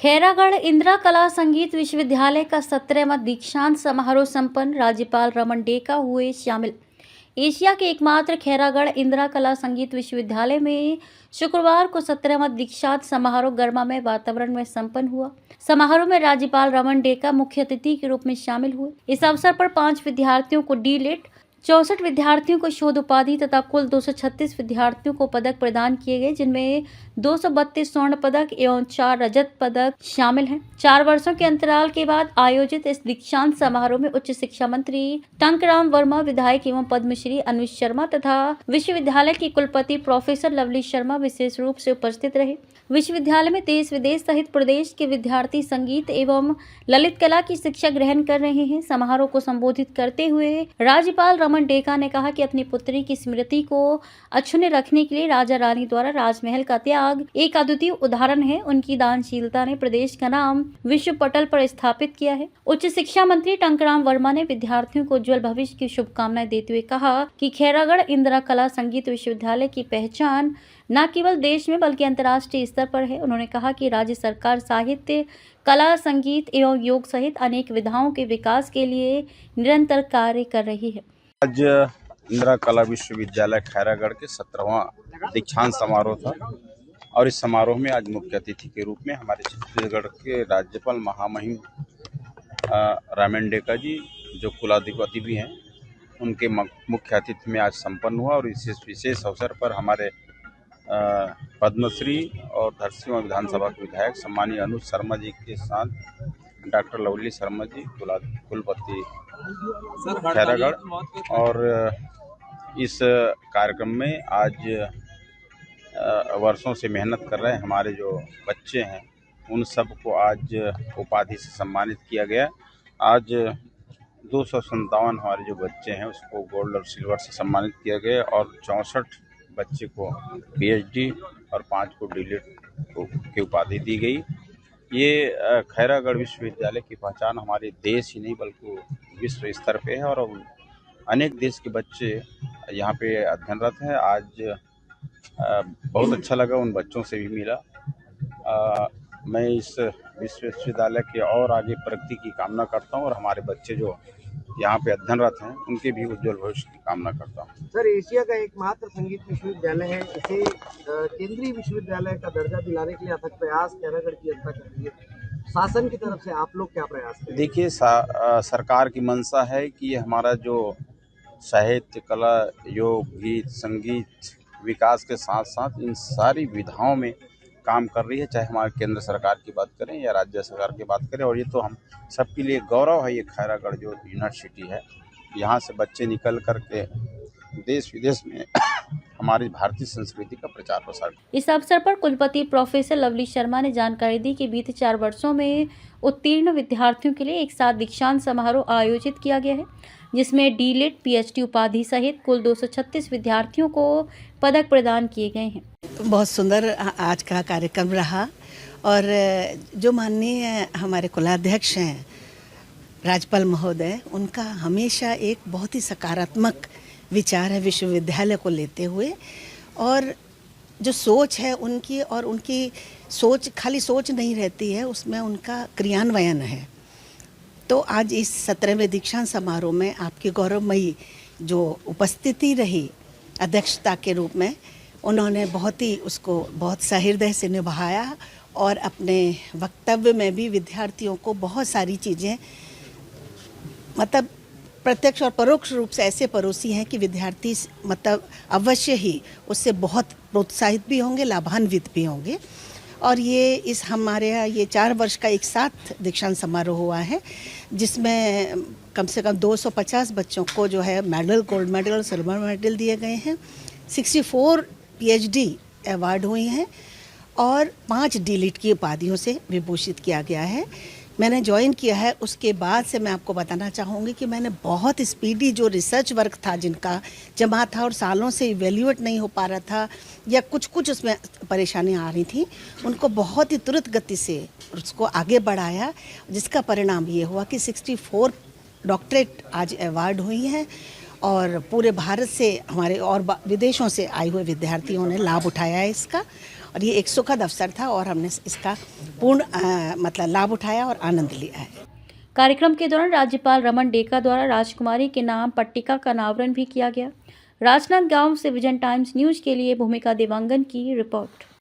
खैरागढ़ इंदिरा कला संगीत विश्वविद्यालय का 17वां दीक्षांत समारोह संपन्न। राज्यपाल रमन डेका हुए शामिल। एशिया के एकमात्र खैरागढ़ इंदिरा कला संगीत विश्वविद्यालय में शुक्रवार को 17वां दीक्षांत समारोह गर्मामय वातावरण में संपन्न हुआ। समारोह में राज्यपाल रमन डेका मुख्य अतिथि के रूप में शामिल हुए। इस अवसर पर 5 विद्यार्थियों को डी.लिट, 64 विद्यार्थियों को शोध उपाधि तथा कुल 236 विद्यार्थियों को पदक प्रदान किए गए, जिनमें 232 स्वर्ण पदक एवं 4 रजत पदक शामिल हैं। 4 वर्षों के अंतराल के बाद आयोजित इस दीक्षांत समारोह में उच्च शिक्षा मंत्री टंकराम वर्मा, विधायक एवं पद्मश्री अनुज शर्मा तथा विश्वविद्यालय की कुलपति प्रोफेसर लवली शर्मा विशेष रूप से उपस्थित रहे। विश्वविद्यालय में देश विदेश सहित प्रदेश के विद्यार्थी संगीत एवं ललित कला की शिक्षा ग्रहण कर रहे हैं। समारोह को संबोधित करते हुए राज्यपाल रमन डेका ने कहा कि अपनी पुत्री की स्मृति को अक्षुण्ण रखने के लिए राजा रानी द्वारा राजमहल का त्याग एक अद्वितीय उदाहरण है। उनकी दानशीलता ने प्रदेश का नाम विश्व पटल पर स्थापित किया है। उच्च शिक्षा मंत्री टंकराम वर्मा ने विद्यार्थियों को उज्जवल भविष्य की शुभकामनाएं देते हुए कहा कि खैरागढ़ इंदिरा कला संगीत विश्वविद्यालय की पहचान न केवल देश में बल्कि अंतर्राष्ट्रीय स्तर पर है। उन्होंने कहा कि राज्य सरकार साहित्य, कला, संगीत एवं योग सहित अनेक विधाओं के विकास के लिए निरंतर कार्य कर रही है। आज इंदिरा कला विश्वविद्यालय खैरागढ़ के 17वां दीक्षांत समारोह था और इस समारोह में आज मुख्य अतिथि के रूप में हमारे छत्तीसगढ़ के राज्यपाल महामहिम रमन डेका जी, जो कुलाधिपति भी हैं, उनके मुख्य अतिथि में आज संपन्न हुआ। और इस विशेष अवसर पर हमारे पद्मश्री और धरसीवां विधानसभा के विधायक सम्मानीय अनुज शर्मा जी के साथ डॉक्टर लवली शर्मा जी, कुलपति खैरागढ़, और इस कार्यक्रम में आज वर्षों से मेहनत कर रहे हमारे जो बच्चे हैं, उन सब को आज उपाधि से सम्मानित किया गया। आज 257 हमारे जो बच्चे हैं उसको गोल्ड और सिल्वर से सम्मानित किया गया और 64 बच्चे को पीएचडी और 5 को डी.लिट की उपाधि दी गई। ये खैरागढ़ विश्वविद्यालय की पहचान हमारे देश ही नहीं बल्कि विश्व स्तर पे है और अनेक देश के बच्चे यहाँ पे अध्ययनरत हैं। आज बहुत अच्छा लगा, उन बच्चों से भी मिला। मैं इस विश्वविद्यालय के और आगे प्रगति की कामना करता हूँ और हमारे बच्चे जो यहाँ पे अध्ययनरत हैं उनके भी उज्जवल भविष्य की कामना करता हूँ। सर, एशिया का एकमात्र संगीत विश्वविद्यालय है, इसे केंद्रीय विश्वविद्यालय का दर्जा दिलाने के लिए अथक प्रयास खैरागढ़ की जनता कर रही है। शासन की तरफ से आप लोग क्या प्रयास करें? देखिए, सरकार की मंशा है कि ये हमारा जो साहित्य, कला, योग, गीत, संगीत विकास के साथ साथ इन सारी विधाओं में काम कर रही है, चाहे हमारे केंद्र सरकार की बात करें या राज्य सरकार की बात करें। और ये तो हम सबके लिए गौरव है। ये खैरागढ़ जो यूनिवर्सिटी है, यहाँ से बच्चे निकल कर के देश विदेश में हमारी भारतीय संस्कृति का प्रचार प्रसार। इस अवसर पर कुलपति प्रोफेसर लवली शर्मा ने जानकारी दी कि बीते 4 वर्षों में उत्तीर्ण विद्यार्थियों के लिए एक साथ दीक्षांत समारोह आयोजित किया गया है, जिसमें डी.लिट, पीएचडी उपाधि सहित कुल 236 विद्यार्थियों को पदक प्रदान किए गए हैं। बहुत सुंदर आज का कार्यक्रम रहा और जो माननीय हमारे कुलाध्यक्ष हैं राज्यपाल महोदय, उनका हमेशा एक बहुत ही सकारात्मक विचार है विश्वविद्यालय को लेते हुए, और जो सोच है उनकी, और उनकी सोच खाली सोच नहीं रहती है, उसमें उनका क्रियान्वयन है। तो आज इस 17वें दीक्षांत समारोह में आपकी गौरवमयी जो उपस्थिति रही अध्यक्षता के रूप में, उन्होंने बहुत ही उसको बहुत सहृदय से निभाया और अपने वक्तव्य में भी विद्यार्थियों को बहुत सारी चीज़ें मतलब प्रत्यक्ष और परोक्ष रूप से ऐसे परोसी हैं कि विद्यार्थी मतलब अवश्य ही उससे बहुत प्रोत्साहित भी होंगे, लाभान्वित भी होंगे। और ये इस हमारे यहाँ ये 4 वर्ष का एक साथ दीक्षांत समारोह हुआ है, जिसमें कम से कम 250 बच्चों को जो है medal, gold medal, silver medal दिए गए हैं, 64 पीएचडी अवार्ड हुई हैं और 5 डी.लिट की उपाधियों से विभूषित किया गया है। मैंने ज्वाइन किया है, उसके बाद से मैं आपको बताना चाहूँगी कि मैंने बहुत स्पीडी जो रिसर्च वर्क था जिनका जमा था और सालों से इवेल्यूएट नहीं हो पा रहा था या कुछ उसमें परेशानियाँ आ रही थी, उनको बहुत ही तुरंत गति से उसको आगे बढ़ाया, जिसका परिणाम ये हुआ कि 64 डॉक्टरेट आज अवार्ड हुई हैं और पूरे भारत से हमारे और विदेशों से आए हुए विद्यार्थियों ने लाभ उठाया है इसका, और ये एक सुखद अवसर था और हमने इसका पूर्ण मतलब लाभ उठाया और आनंद लिया है। कार्यक्रम के दौरान राज्यपाल रमन डेका द्वारा राजकुमारी के नाम पट्टिका का अनावरण भी किया गया। राजनांदगांव से विजन टाइम्स न्यूज के लिए भूमिका देवांगन की रिपोर्ट।